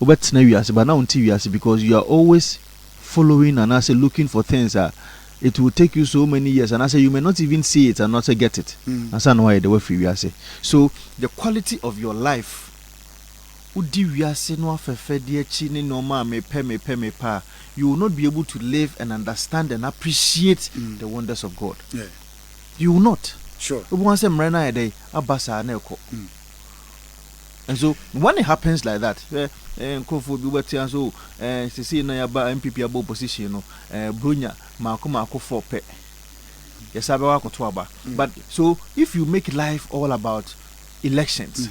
But now you are, but now until you are, because you are always following and I say looking for things. It will take you so many years, and I say you may not even see it and not get it. That's why the way we are say. So the quality of your life. You will not be able to live and understand and appreciate the wonders of God. Yeah. You will not. Sure. And so when it happens like that, MPP abo position, Brunya, Mahama for pe. Yes, but so if you make life all about elections,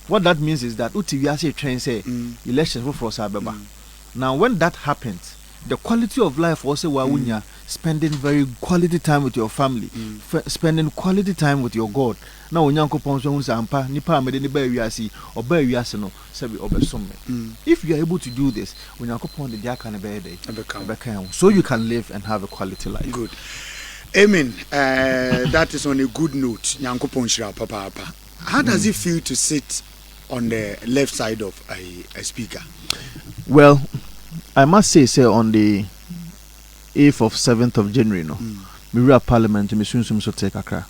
what that means is that UTVC train say elections for Sababa. Now when that happens, the quality of life also wawunya spending very quality time with your family, spending quality time with your God. Now unyanko ponso unsampa nipa amede ni ba wiase oba wiase no sabi obesom. If you are able to do this, unyanko pon de dia kan be dey so you can live and have a quality life. Good. Amen. That is on a good note. Nyanko pon shira papa. How does it feel to sit on the left side of a speaker? Well, I must say on the 8th of 7th of January, no, we Parliament, Missunsum so take Accra.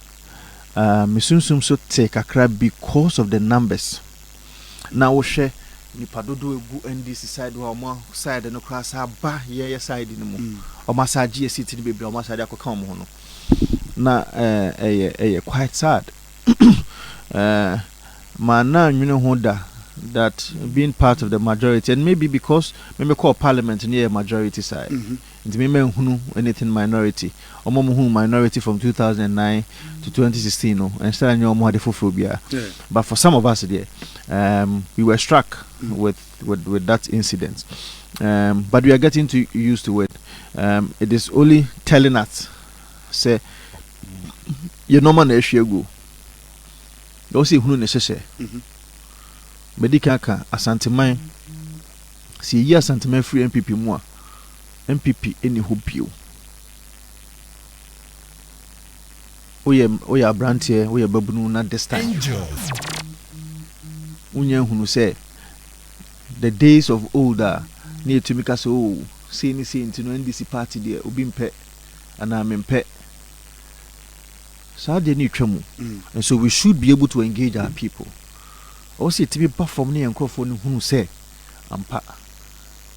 Missunsum so take Accra because of the numbers. Now we share Nipadodo NDC side or more side and across our bar here side in the moon. Or massage city baby or massage come on. Now, quite sad. Man, you know, Honda. That being part of the majority, and maybe because maybe call parliament near majority side, and maybe anything minority, or minority from 2009 to 2016, and still no more phobia. But for some of us there, we were struck with that incident, but we are getting used to it. It is only telling us, say, you know man go. You see who necessary. Medicaka asanteman si yi asanteman free MPP mu a MPP eni ho bio oye abrantie oye babunu na this time unya hunu say the days of older near to make us so say ni say ntino NDC party there obi mpe ana mempe so they need twemu and so we should be able to engage our people. Also, to be performed near and Crawford who say, Ampa,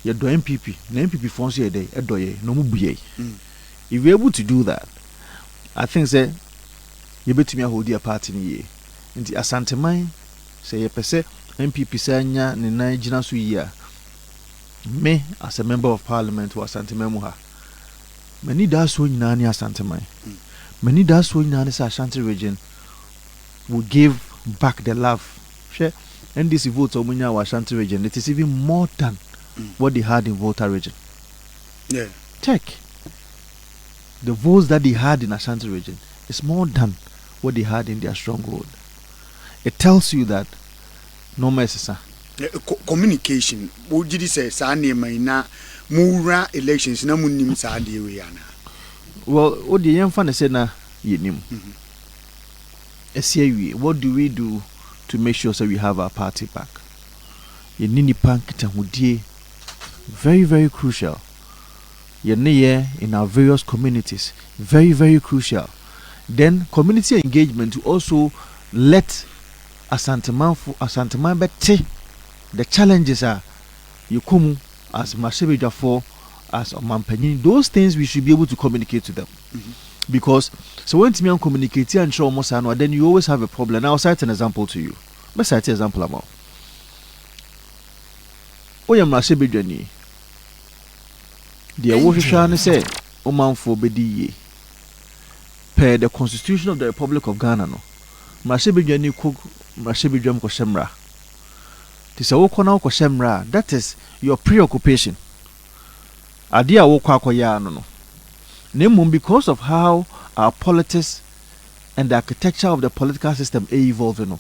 you do MPP, the MPP phones a day, a doye, no mubuye. If you're able to do that, I think that you better me a whole dear party in ye. In the Asante mine, say a per se, MPP Sanya, Nina Jinasu year. Me, as a member of parliament, was Asante Memoha. Many does win Nani Asante mine. Many does win Nani Ashanti region will give back the love. And this votes on our Ashanti region, it is even more than what they had in Volta region. Yeah. Check. The votes that they had in Ashanti region is more than what they had in their stronghold. It tells you that no mess. Communication. What did you say? Na mura elections na munim sa we ana. Well, what the young fan said na yenim. What do we do to make sure that we have our party back? Very, very crucial. In our various communities, very, very crucial. Then community engagement to also let Asanteman bete the challenges are you come as Masebija for as Omampani. Those things we should be able to communicate to them. Because so when you communicate and show almost then you always have a problem. Now I'll cite an example to you. Let's cite an example about. Oyam Masebija ni. The Awoshan say Oman for Bedi per the Constitution of the Republic of Ghana no. Masebija ni cook Masebija ko shemra. Tisa wokona ko shemra, that is your preoccupation. Adia wokwa akoya no. Name because of how our politics and the architecture of the political system evolve, you know.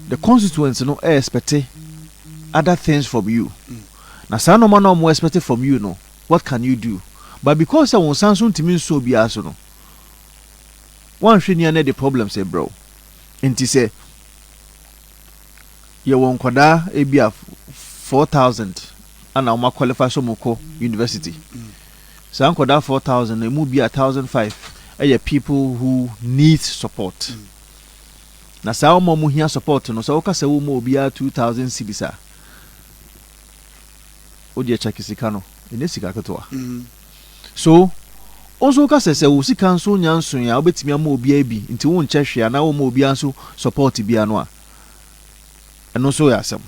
The constituents, you know, expect other things from you. Now, some no man more expected from you, know. What can you do? But because I want something to mean so be as you know. One thing you know the problem, say, bro. And to say, you won't kwada ebia 4,000 and I'm qualify so university. So I'm that 4,000 and move be 1,500 are people who need support. Na sa mo here support no so ka se wo mo bia 2,000 cedis a o de check sika no ene sika ketoa. So also ka se wo sika nso nyanso ya obetimi ama obi abi nti wo nche hwe na wo mo obi anso support bia no a eno so ya asem.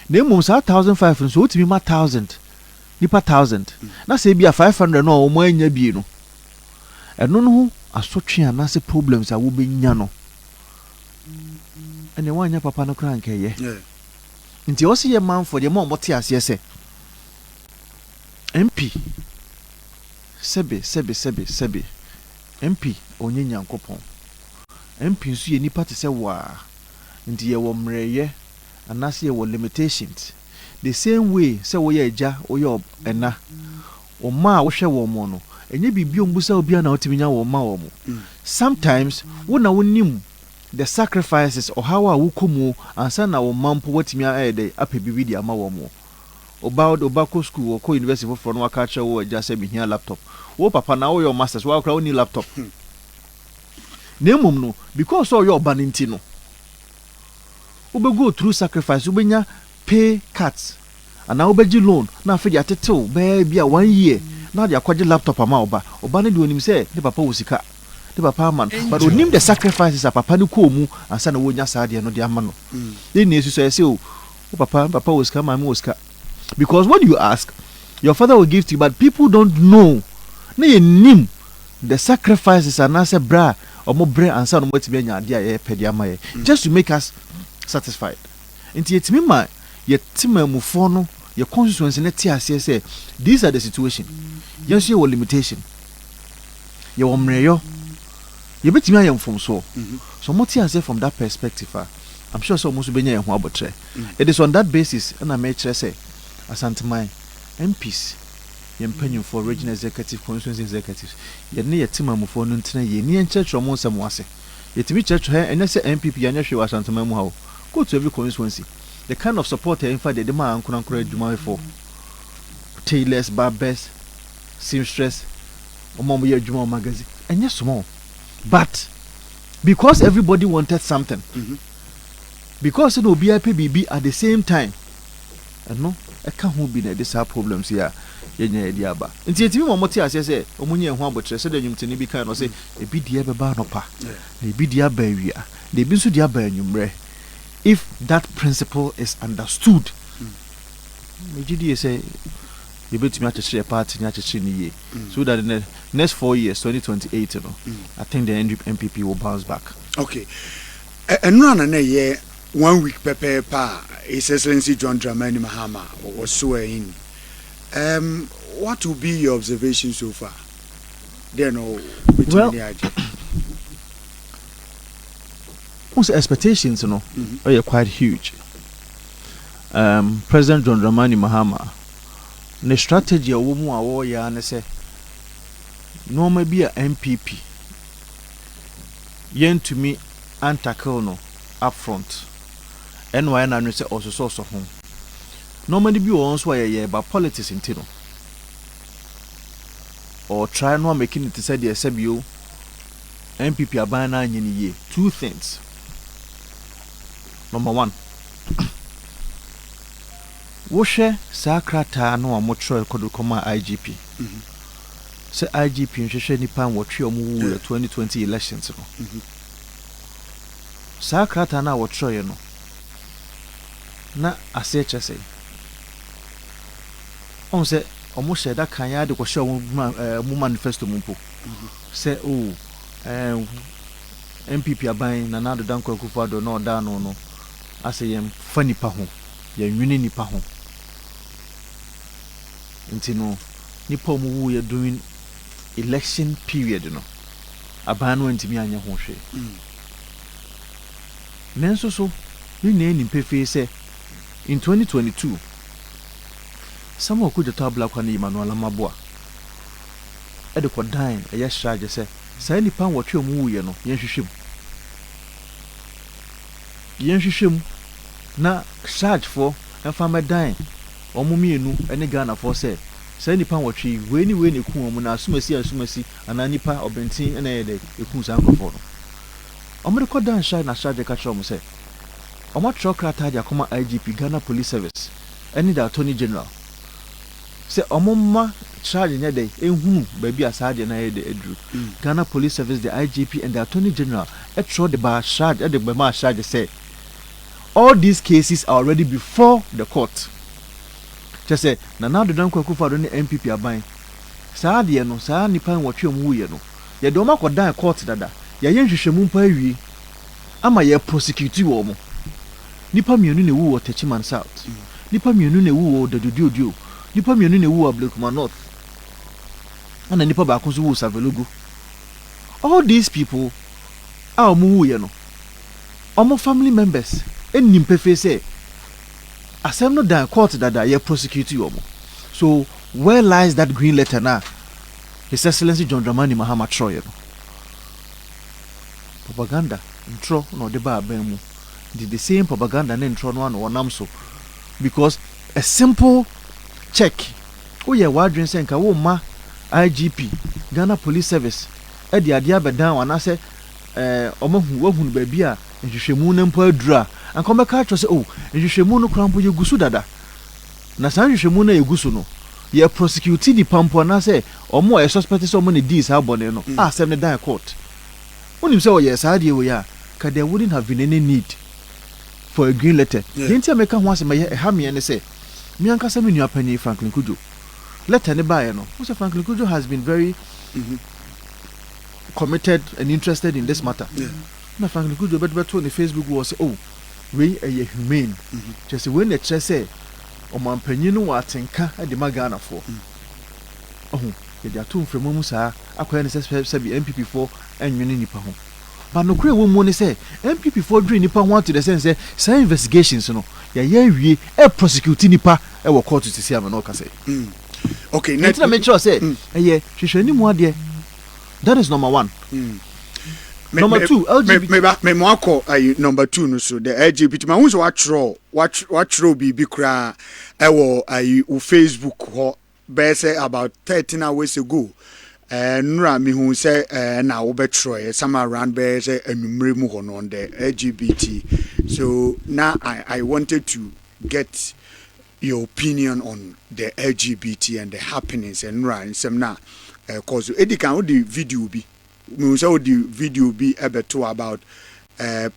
Na emum sa 1,500 nso otimi ma 1,000 nipa 1,000 na se bia 500 no o mo anya bi no eno no ho asotwe anase problems a wo benya no ene wanya papa no kra nkeye nti o se ye manfo de mo mote ase se MP sebe MP onye nyankopon MP nso ye nipa te se wa nti ye wo mreye anase ye wo limitations the same way se wo ye agya wo ye ena o ma wo hwe wo mo no enye bibio mbusa obi na otiminya wo ma wo mo sometimes wo na wonim the sacrifices or how a wukomu ansa na wo mampo watimi aede ape bibi di ama wo mo obako school or university for no aka che wo agya se bi hia laptop wo papa na wo your masters wo akra wo ni laptop nemum no because all your baninti no wo be go through sacrifice wo benya pay cuts and now be loan na afi di atetew be bia 1 year na di akwaje laptop ama oba ne di onim se ne papa wo sika the papa man but onim the sacrifices a papa ni ko mu ansa na wonya saade no de ama no then nesu so say o papa was come mama was because when you ask your father will give to you but people don't know na ye nim the sacrifices and answer bra omo bre ansa no motime nya ade a ye pede ama ye just to make us satisfied enti yetimi ma yetima mufo no your constituency na ti ase say these are the situation yes your limitation your mreyo you bet me I am from so much I say from that perspective I'm sure so much benya ho abotre it is on that basis and I may say asantemai MPs yempanyum for regional executive constituency executives ye ne yetima mufo no ntena ye ne church mo nsam wase yetimi church he ene se MPP anya hwe asantemai mu ha go to every constituency the kind of support in fact the man ankura adwuma for tailors barbers seamstress omom ye adwuma magazine enye small. But because everybody wanted something, because it will be IPBB at the same time, and no, I can't be there. These are problems here. Yenye diaba. Inti yetimi momoti ase say omunye ho abotre say danyum tini bi kan no say e bi dia beba no pa. Na e bi dia ba wia. Na e bi nso dia ba anwumre. If that principle is understood, megidi say you bet me to party ni so that in the next 4 years 2028 you know, I think the MPP will bounce back. Okay. And run na ye 1 week pa His Excellency John Dramani Mahama was swearing in. What will be your observation so far? There no most expectations you know are quite huge. President John Dramani Mahama the strategy a woman a wo ya ne se no ma bi a MPP yen to me antackle no up front and why na no se also so ho normally bi won so ye ba politics intino or try no making it say the SBO MPP aban na anyini ye two things. Number one, woshe sakrata no amotro kodu koma IGP se IGP nhwehwe nipa wotwe omu 2020 elections no sakrata na wotro ye no na aseche say on se omu sheda kan ya de ko hwe mu manifesto mu mpo se o MPP aban na nado danko akufado no da no aseyem fani pa ho ya nwini nipa ho ntino nipa mu wu ya during election period no aban no ntimi anya ho hwe nenso so ni ni pefe se in 2022 some of could the black one Emmanuel Maboa e de ko dan e ya shrage se sai nipa wotwe mu wu ye no yenhwehwem na charge for enfama dan omumienu ene Ghana for say nipa watwi weni ku omu na asumasi ana nipa obentin ene yede eku sankofo no omo de kodan shy na charge ka chom say omo trokra taja koma IGP Ghana Police Service ene the Attorney General say omo ma charge nya dey ehunu ba bi asade na yede edru Ghana Police Service, the IGP and the Attorney General throw the bar charge at the Bema charge say all these cases are already before the court. Just say na now the don kwakufa do ni MPP aban saa de no saa nipa nwotwe mu ye no ye do makodan court dada ye yenhwehwemu mpa awie ama ye prosecute wo mo nipa mienu ne wu wo Techiman South nipa mienu ne wu wo Dadudio nipa mienu ne wu wo Blakuma North ana nipa ba ko so wu Savelugu. All these people are mu ye no omo family members enim pefe say asem no dan court dada ye prosecute you omo. So where lies that green letter now? His Excellency John Dramani Mahama Troy no propaganda intro no de ba ban mu did the same propaganda na intro no no wonam so because a simple check oh yeah wadwen say nka wo ma IGP Ghana Police Service e de ade abedan wana say omohu wahunu ba bia nhwehwemu na mpo adura anka meka atwo say oh nhwehwemu no krampo ye gusu dada na san nhwehwemu na ye gusu no ye prosecute di pampo na say omo e suspect say omo ne dis ha bone no asem ne dan court unim say oh yes ade we ya ka there wouldn't have been any need for a green letter. Didn't meka ho asem ye ha me ne say me anka say me nua pani Franklin Kujo letter ne ba ye no so Franklin Kujo has been very committed and interested in this matter. Na Franklin Kujo beto on the Facebook was oh we a humane just when the chess say o man panyin wa atenka e de magana for oh ye dia to mfremu mu saa akoya ne se bi MPP4 enwene nipa ho but no kure wo mu ne say MPP4 dri nipa ho to the sense say some investigations no ya wie e prosecute nipa e wo court to see am no ka say okay net na make sure say ye hwehwani mu ade. That is number one. Number two, LGBT. Me mwako number two no so the LGBT. Ma wunso watch throw bibi kra ewo u Facebook ho be say about 13 hours ago. Nura mi hu say na wo betro some around be say enumere mu ho no on the LGBT. So now I wanted to get your opinion on the LGBT and the happenings and Nura some na cause edikan wo the video bi we say the video be ebeto about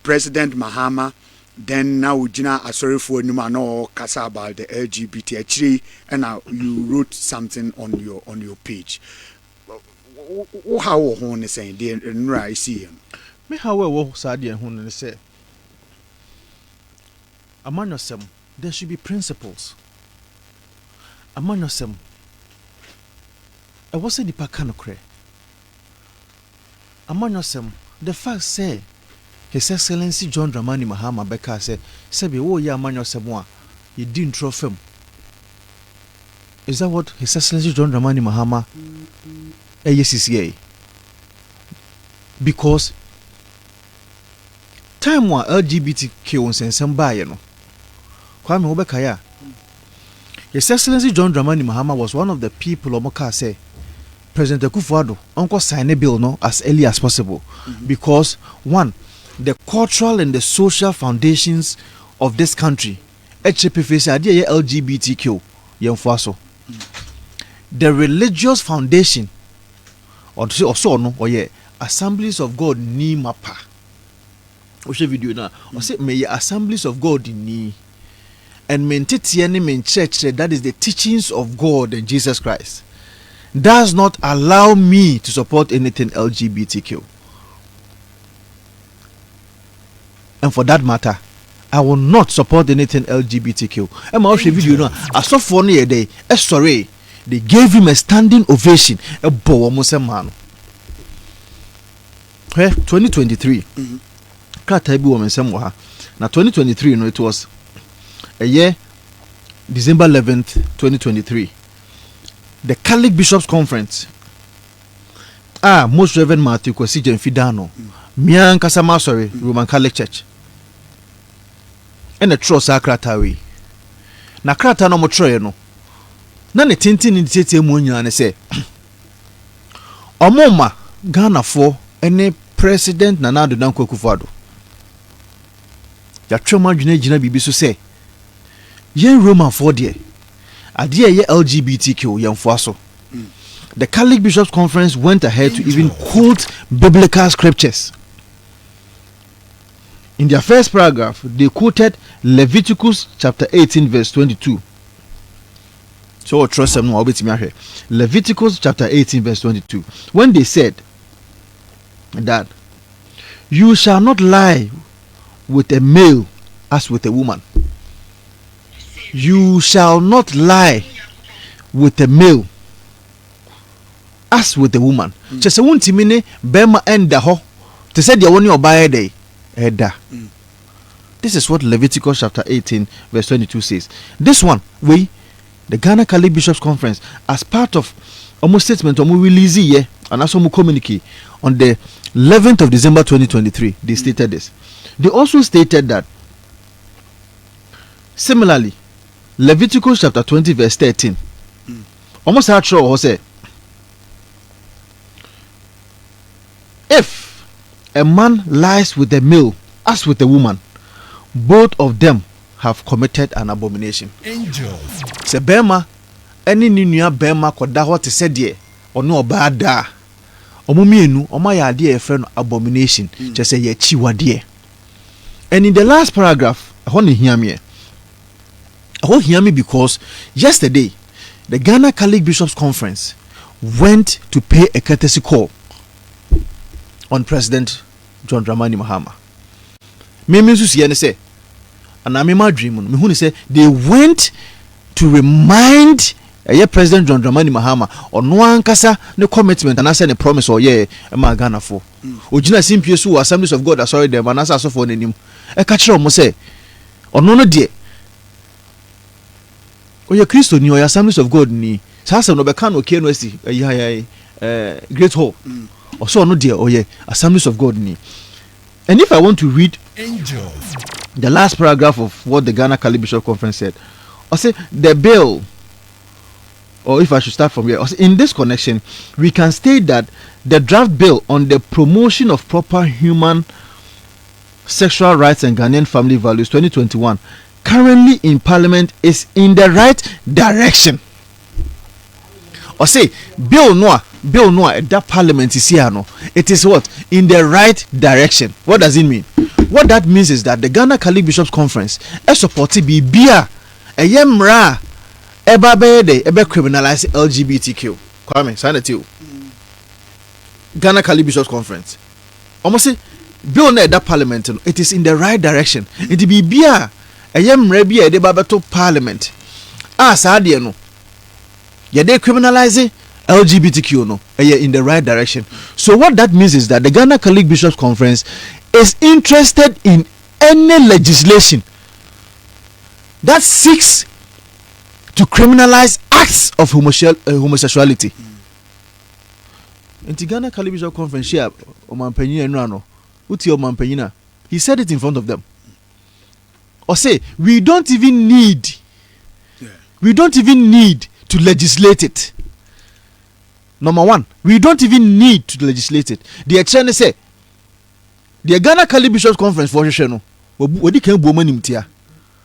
President Mahama then now Gina Asorifo Numa no kasa about the LGBT actually and now you wrote something on your page. How Hon is saying the Nura I see him. Me how wo sad ye Hon say among yourself there should be principles. Among yourself I was a deeper canocre. Among yourself, the fact say His Excellency John Dramani Mahama Beka say, Sebi, oh, ya man yourself, you didn't trophy him. Is that what His Excellency John Dramani Mahama ACCA? Because time wa LGBTQ on sense by you know. Kwame Obekaya. His Excellency John Dramani Mahama was one of the people Omoka say President Akufo-Addo uncle sign a bill no as early as possible because one, the cultural and the social foundations of this country LGBTQ the religious foundation or so no or yeah Assemblies of God ni mapa video na or say may Assemblies of God ni and main church that is the teachings of God and Jesus Christ does not allow me to support anything LGBTQ. And for that matter, I will not support anything LGBTQ. And my video now, Asafua no day, sorry, they gave him a standing ovation. A bow man. 2023. Kata bi woman some wa. Now 2023, it was a year, December 11th, 2023. The Catholic Bishops Conference. Most Reverend Matthew Kwesi Jemfidano. Mian Kasama sorry, Roman Catholic Church. And the Trust Accra Tawi. na krata no mo troye no na ne tintin ni tete mu nyane se omoma Ghana for ene president Nana Addo Dankwa Akufo-Addo ya twema dwena bibi so se yen Roman for de ade ye LGBTQ yen foaso. The Catholic Bishops Conference went ahead to even quote biblical scriptures. In their first paragraph, they quoted Leviticus chapter 18 verse 22. So trust them now. Leviticus chapter 18 verse 22. When they said that you shall not lie with a male as with a woman. You shall not lie with a male as with a woman. Just a woman bema enda ho. They said you want your buy day. Eda. This is what Leviticus chapter 18 verse 22 says. This one, the Ghana Catholic Bishops Conference, as part of almost statement we release here and also communicate on the 11th of December 2023, they stated this. They also stated that similarly, Leviticus chapter 20 verse 13, almost how true was it? If a man lies with a male as with a woman, both of them have committed an abomination. Angels. Se bema any nua bema koda ho te se de ono oba da omumienu omaya de e friend abomination je se ye chiwade. And in the last paragraph, Hon.Hon because yesterday the Ghana Catholic Bishops Conference went to pay a courtesy call on President John Dramani Mahama. Me mean say, and I'm in my dream. Me say they went to remind President John Dramani Mahama on one kasa no commitment and I said a promise or ma Ghana for. Ojina simpie so Assemblies of God sorry them and Asafua nenim. E ka kire omo say ono no de oye Christo ni oya Assemblies of God ni sasa no be kan o KNC Great Hall. Also no dear oye Assemblies of God ni. And if I want to read Angels, the last paragraph of what the Ghana Catholic Bishop Conference said, I say the bill, or if I should start from here, in this connection, we can state that the draft bill on the promotion of proper human sexual rights and Ghanaian family values 2021 currently in Parliament is in the right direction. Or say bill noa that Parliament is here no, it is what in the right direction. What does it mean? What that means is that the Ghana Catholic Bishops Conference is supporting bibia a yemra eba bede ebe criminalize LGBTQ. Kwame sanity. Ghana Catholic Bishops Conference almost say bill na that Parliament no, it is in the right direction. It bibia a yemra bia de babato Parliament saade no ye dey criminalize LGBTQ no in the right direction. So what that means is that the Ghana Catholic Bishops Conference is interested in any legislation that seeks to criminalize acts of homosexuality. In the Ghana Catholic Bishops Conference here, he said it in front of them. Or say we don't even need to legislate it. Number one, we don't even need to legislate it. The attorney say the Ghana Catholic Bishops Conference for Sheno.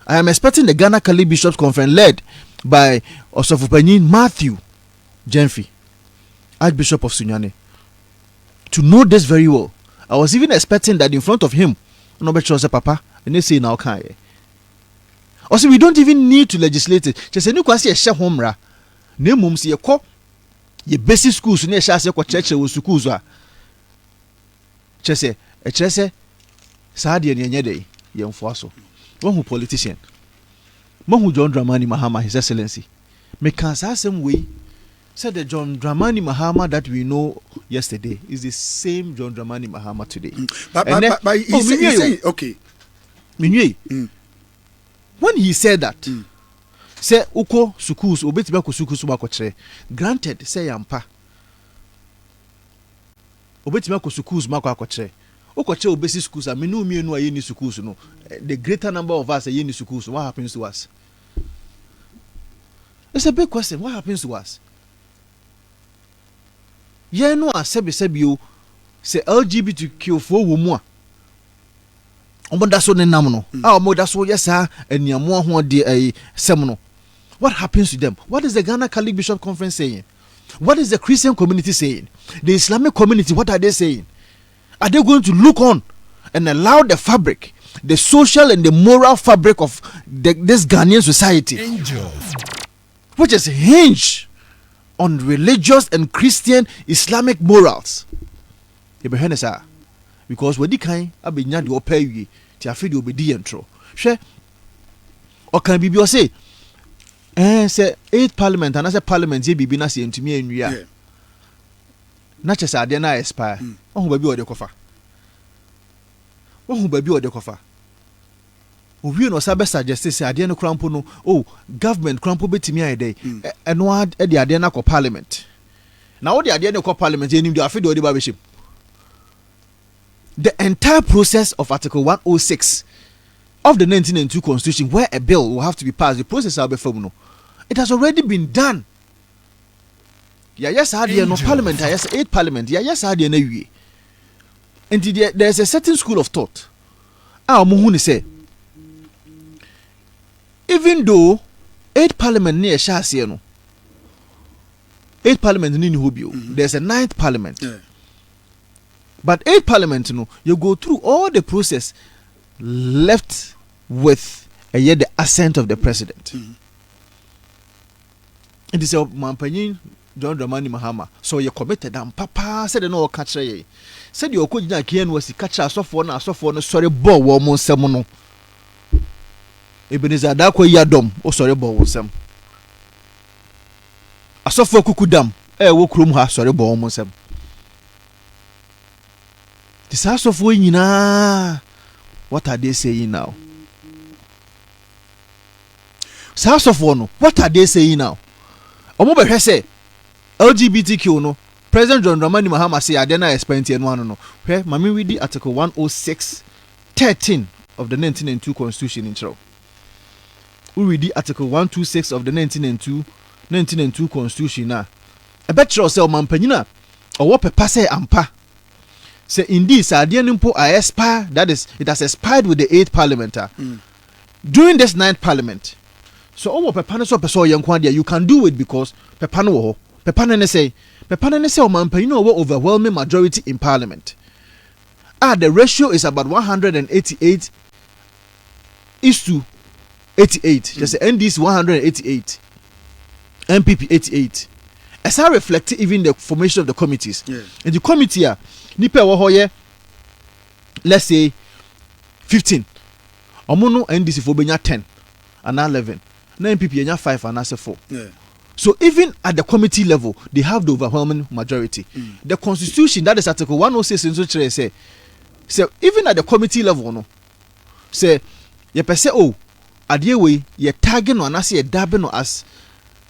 I am expecting the Ghana Catholic Bishops Conference led by Asafua Matthew Jenfi, Archbishop of Sunyane, to know this very well. I was even expecting that in front of him, no better say Papa, and they say now can. Also, we don't even need to legislate it. Just any kwasi a homra. Ne mum si yeko ye basic schools ne sha se ko church wo schools a chese e chese saa de ne nyede ye mfo aso who politician who John Dramani Mahama, His Excellency, me can say some way said the John Dramani Mahama that we know yesterday is the same John Dramani Mahama today. But he say okay. When he said that say uko schools obetime ko schools ba ko kire, granted say yampa obetime ko schools ma ko kire uko kire obesi schools a me no mienu aye ni schools no, the greater number of us aye ni schools, what happens to us? It's a big question. What happens to us? Yeah, no, I said you say LGBTQ for woman. That's what they know. Oh, that's what yes, sir. And your more who de a seminal. What happens to them? What is the Ghana Catholic Bishop Conference saying? What is the Christian community saying? The Islamic community, what are they saying? Are they going to look on and allow the fabric, the social and the moral fabric of this Ghanaian society, which is hinged on religious and Christian Islamic morals? Because when the kind of the opay you, the affair will be the intro. Share or can be say, say 8th Parliament and as a Parliament, ye be na say to me and we are not just I didn't expire. Oh, baby, or the coffee. Oh, baby, or the coffee. We no sabe suggest say ade no crampo no government crampo betimi ade eno ade ade na ko parliament na wo de ade no ko parliament enim do afi do de ba be shim. The entire process of Article 106 of the 1992 Constitution, where a bill will have to be passed, the process will be formed. It has already been done. Yeah, yes, I had no parliament. Yes, 8th Parliament. Yeah, yes, I had no way. And there's a certain school of thought. Mohuni say, even though 8th Parliament near Shasiano, 8th Parliament ni hubio, there's a 9th Parliament. Yeah. But 8th Parliament, you go through all the process left with the assent of the president. It is a Mampanyin John Dramani Mahama. So you committed and Papa said no catch ye. Said you could not kian was the catcher so sorry bo woman semono. Ebenezer Dakwa Yadom, sorry bo sem. Asafua kukudam, wokrum ha sorry bo woman sem. The house of Winina. What are they saying now? House of One, what are they saying now? Omobe say LGBTQ no. President John Dramani Mahama say Adena experience and one no. Where mami read the Article 106(13) of the 1992 Constitution in Chiro. We read the Article 126 of the 1992 Constitution na. I bet you say mampanyina or what pepa say ampa. Say indeed, Sadianimpo I expire. That is, it has expired with the 8th Parliament. During this 9th Parliament, so all Pepano so peso yankwandia, you can do it because Pepano say you know what overwhelming majority in Parliament. The ratio is about 188 is to 88. Just say NDC 188, MPP 88. As I reflect even the formation of the committees, and the committee here. Nipe wohoye, let's say 15. Omono NDC for benya 10 and 11. Na MPP enya 5 and 4. So even at the committee level, they have the overwhelming majority. The Constitution, that is Article 106 in so say even at the committee level no say ye pese adie we ye target no anase ye dabe no as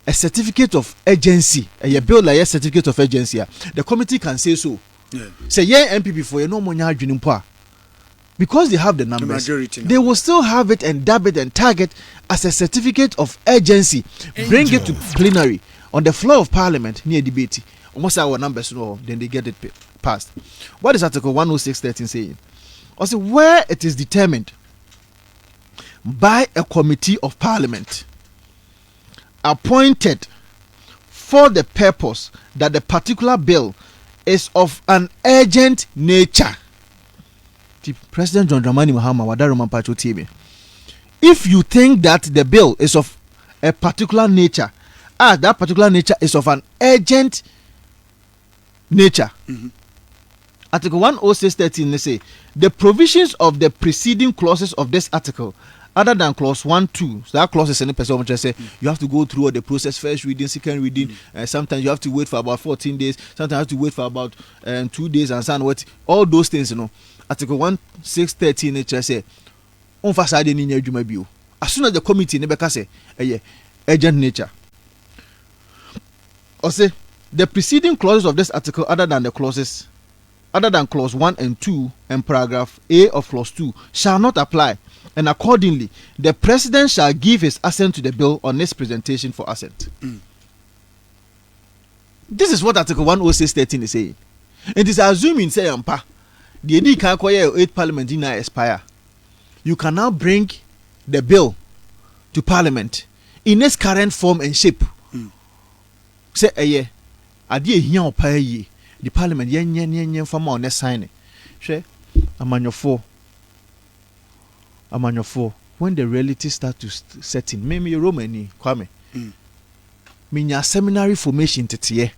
a certificate of agency. Ye bill like a certificate of agency. The committee can say so. Say MPP for no money because they have the numbers, they will still have it and dab it and tag it as a certificate of urgency. Bring it to plenary on the floor of Parliament near debate. Almost our numbers no, then they get it passed. What is Article 106(13) saying? Also, where it is determined by a committee of Parliament appointed for the purpose that the particular bill is of an urgent nature. The President John Dramani Mahama Wadaroman Pacho TV. If you think that the bill is of a particular nature, that particular nature is of an urgent nature. Article 106(13) they say the provisions of the preceding clauses of this article, other than clause 1, 2, so that clause is any person which say you have to go through all the process, first reading, second reading, sometimes you have to wait for about 14 days, sometimes you have to wait for about 2 days and so on. What all those things, Article 106(13) it say as soon as the committee never say urgent nature. Or say the preceding clauses of this article, other than clause 1 and 2 and paragraph A of clause 2 shall not apply and accordingly, the president shall give his assent to the bill on its presentation for assent. This is what Article 106.13 is saying. It is assuming, say, the ED can acquire 8 parliament in expire. You can now bring the bill to parliament in its current form and shape. Say, adie here or pay the parliament yen from on sign it. She, I'm on your four. When the reality start to set in, maybe you Romani, Kwame. Minya seminary formation tete.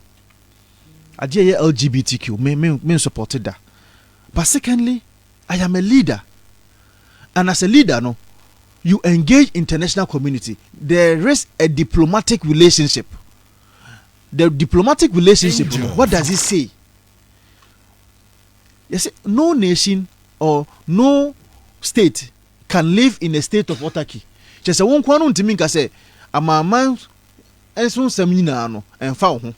Adie LGBTQ, me supported that. But secondly, I am a leader. And as a leader, no, you engage international community. There is a diplomatic relationship. The diplomatic relationship, what does it say? Yes, no nation or no state can live in a state of autarky. Just a one kwanu ntimi nka say amama enso samina no emfa ho.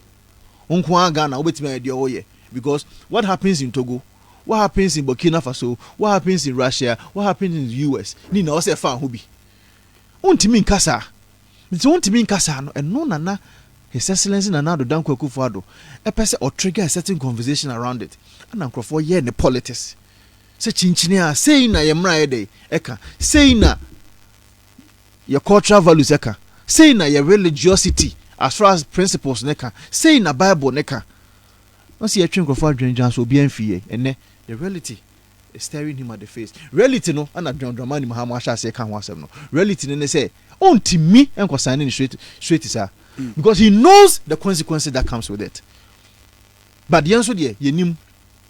Onkwa Ghana obetimi ade oye because what happens in Togo, what happens in Burkina Faso, what happens in Russia, what happens in the US, ni na o se fa ho bi. Untimi nka sa. Nti untimi nka sa no eno nana His Excellency Nana Addo Dankwa Akufo-Addo a person or trigger a certain conversation around it. And I'm for in the politics. Say chinchinia, say na yemra day, eka, say na your cultural values eka, say na your religiosity as far as principles neka, say na Bible neka. Once you train Akufo-Addo Jans will be NFA, and the reality is staring him at the face. Reality no, and John Dramani Mahama shall say can't no. Reality no say, on to me and consigning straight is because he knows the consequences that comes with it. But the answer there, you knew,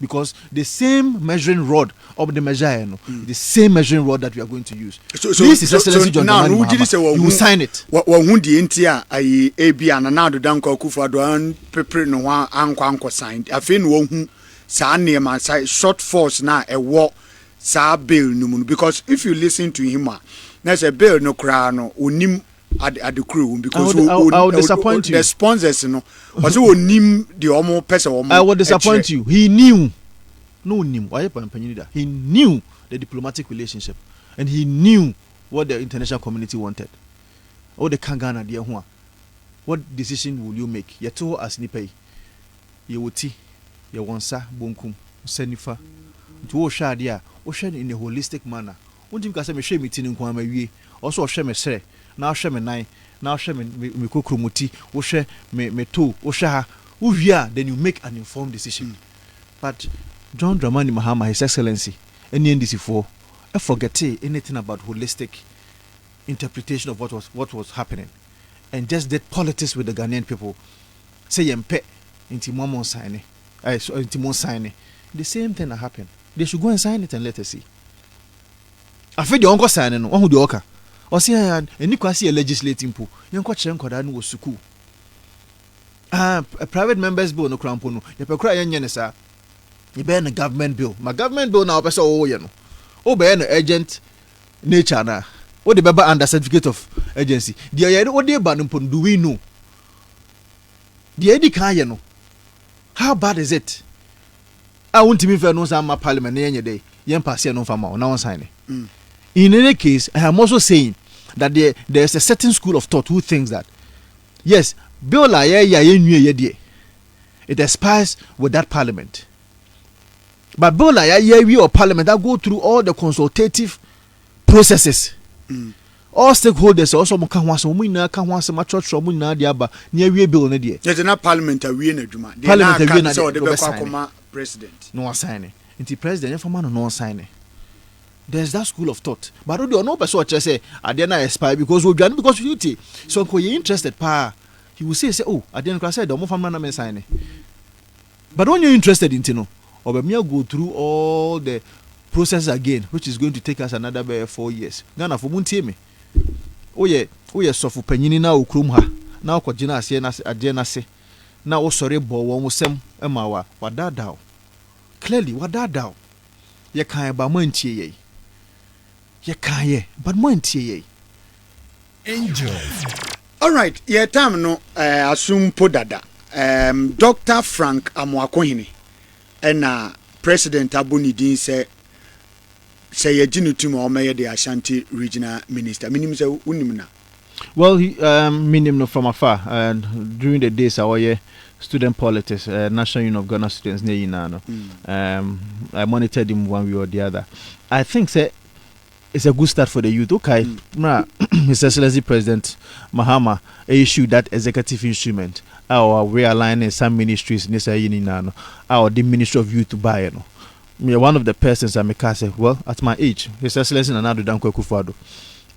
because the same measuring rod of the measure, the same measuring rod that we are going to use. So this is Excellency John now, Mahama. You will sign it. What who the NTR ABN Ghana Akufo-Addo and prepare no one anko signed. I think who sa name and short force now a war sa bill no because if you listen to him, there's a bill no cry no unim at the crew because I will disappoint you. The sponsors, also nim the omo person. I will disappoint you. He knew, he knew the diplomatic relationship, and he knew what the international community wanted. Oh, the Kangana, dear one. What decision will you make? You told us nipay. You would see. You want sa bunkum senifa. To Oshadia, Ocean in a holistic manner. Won't you say me shame it in Kwame? Also, shame say. Now share me nine, now share me kukrumuti, o share me two, o share then you make an informed decision. But John Dramani Mahama, His Excellency, any NDC4, I forget anything about holistic interpretation of what was happening, and just did politics with the Ghanaian people. Say yempe into Momon sign into Mon sign. The same thing that happened. They should go and sign it and let us see. I feel the uncle signing on who the oka. Or see, and you can see a legislating pool. You can check on was school. A private members bill no crampono. You can cry and yenesa. You bear a government bill. My government bill now, person oh, you know. Oh, bear an agent nature na. What the Baba under certificate of agency. The idea what they ban do we know? The idea can you know. How bad is it? I want to be fair no some parliament any day. Yen pass here no farmer now sign it. In any case, I am also saying that there is a certain school of thought who thinks that yes, bill it expires with that parliament. But bill or parliament that go through all the consultative processes. All stakeholders also can want some church from near bill near. There's not parliament a winner, president. No signing. Until president for man no signing. There's that school of thought. But you don't know person say I didn't expire because we done because you tea. So when you're interested, he will say, oh, I didn't say the more man sign. But when you're interested in Tino, or me go through all the process again, which is going to take us another 4 years. Ghana for muntie me. Oh yeah, so for penini na ukrum ha. Na ko gina ase na agena se. Na wo sore bo wo musem emawa wadadao. Clearly wadadao. Ye kan ba mantie ye. Ye kan ye, but mantie ye. Angel. All right, ye time no assume podada. Dr. Frank Amwakohini and President Abunidin say say ye ginu tum o meye the Ashanti regional minister minim say unim na. Well, he minim from afar, and during the days I was student politics, National Union of Ghana students near Inano. I monitored him one way or the other. I think it's a good start for the youth. Okay, His Excellency President Mahama issued that executive instrument. Our realigning some ministries in Inano, our the Ministry of Youth to buy. Me one of the persons I make say, well, at my age, His Excellency Nana Dankwa Akufo-Addo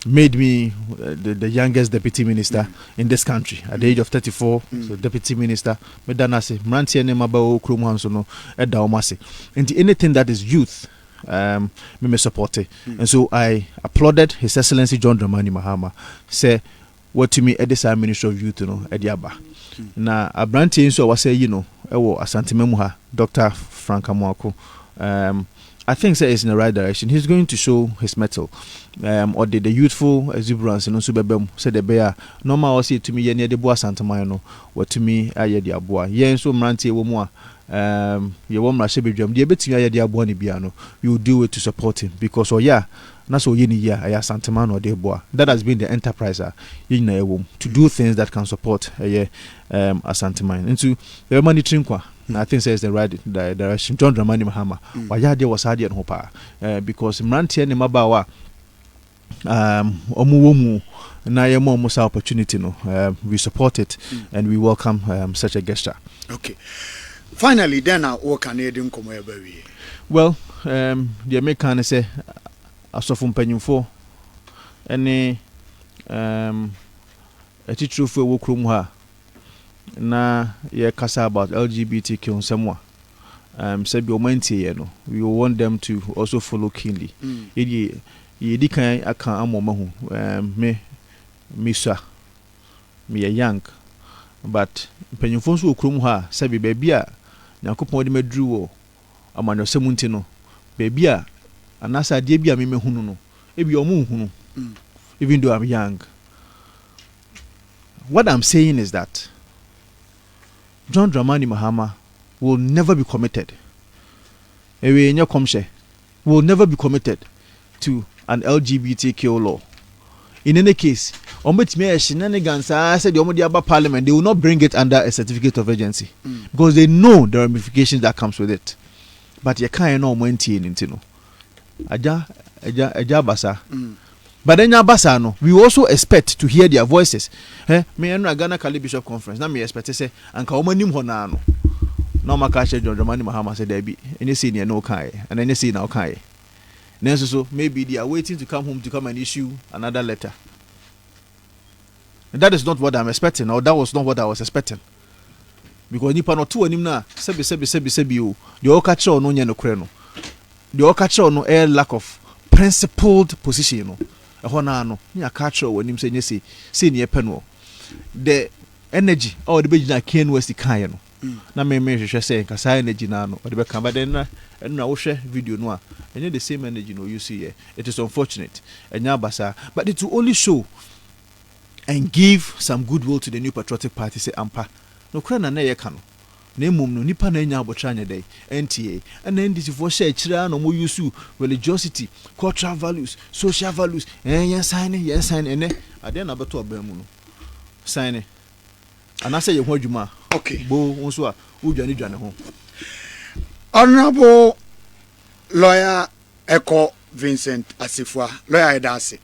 made me the youngest deputy minister in this country at the age of 34. So deputy minister, me danase mrantie ne maba okrom hanso no eda omase. Into anything that is youth, me support it. And so I applauded His Excellency John Dramani Mahama. Say what to me at this Ministry of Youth no ediaba. Na abrantie nso wa say ewo Asante Memuha Dr. Frank Amwako. I think it's in the right direction. He's going to show his mettle, or the youthful exuberance. And also, said the bear. Normal, say to me, near the bois Santa Mayano, what to me, I had the aboa. Yen so mranty womoa. You won't rush every drum. The bit I had the abuani piano. You do it to support him because, that's all you need. I have Santa Mano or the bois. That has been the enterprise in a womb to do things that can support a Santa Mine. Into the money trinkwa. I think it's the right direction. John Dramani Mahama. Why there was Hadi and Hopa because Mranti and Mabawa Omuwomu na yemo musa opportunity no. We support it and we welcome such a gesture. Okay. Finally, then what can you do? Well, the American say Asafua mpanyimfo ene teacher for wokrum ha na ye kasa about LGBTQ nsɛmwa sabi omantie no we want them to also follow keenly ye kan aka amomahu me young but mpanyimfo so okrum ha sabi baby a Nyankopɔn de madru wo amanyosɛm nti no baby a anasa de bia me hunu no ebi omu hunu even though I'm young. What I'm saying is that John Dramani Mahama will never be committed. Will never be committed to an LGBTQ law. In any case, said parliament, they will not bring it under a certificate of urgency because they know the ramifications that comes with it. But you can't know when Aja basa. But then basa no, we also expect to hear their voices. Me and Ghana Kali Bishop Conference. Now me expect to say, "Anka omanim honano." No makashe John Dramani Mahama said there be any senior no kai, and any senior no kai. Then so maybe they are waiting to come home to come and issue another letter. And that is not what I'm expecting, or that was not what I was expecting. Because nipa no two anim na sebi o. The okacho no nya no kre no. The okacho no a lack of principled position no. Ehona no nya kacho wanim se nyese se ne peno. The energy or the bejina Ken West kan no. Na me hwehwe say kasa energy na no. The be kan ba den na wo hwe video no a enye the same energy no you see here. It is unfortunate. Enya basa, but it will only show and give some goodwill to the New Patriotic Party say ampa. No kra na ye ka no. Na emum no nipa na nya abotra nya dai NTA and then this for share chira no mo use religiosity, cultural values, social values yen sign ene ade na beto oba mu no sign and I say ye ho adwuma okay bo nso a udwane ho. Honorable Lawyer Ekow Vincent Asafua, lawyer Edase.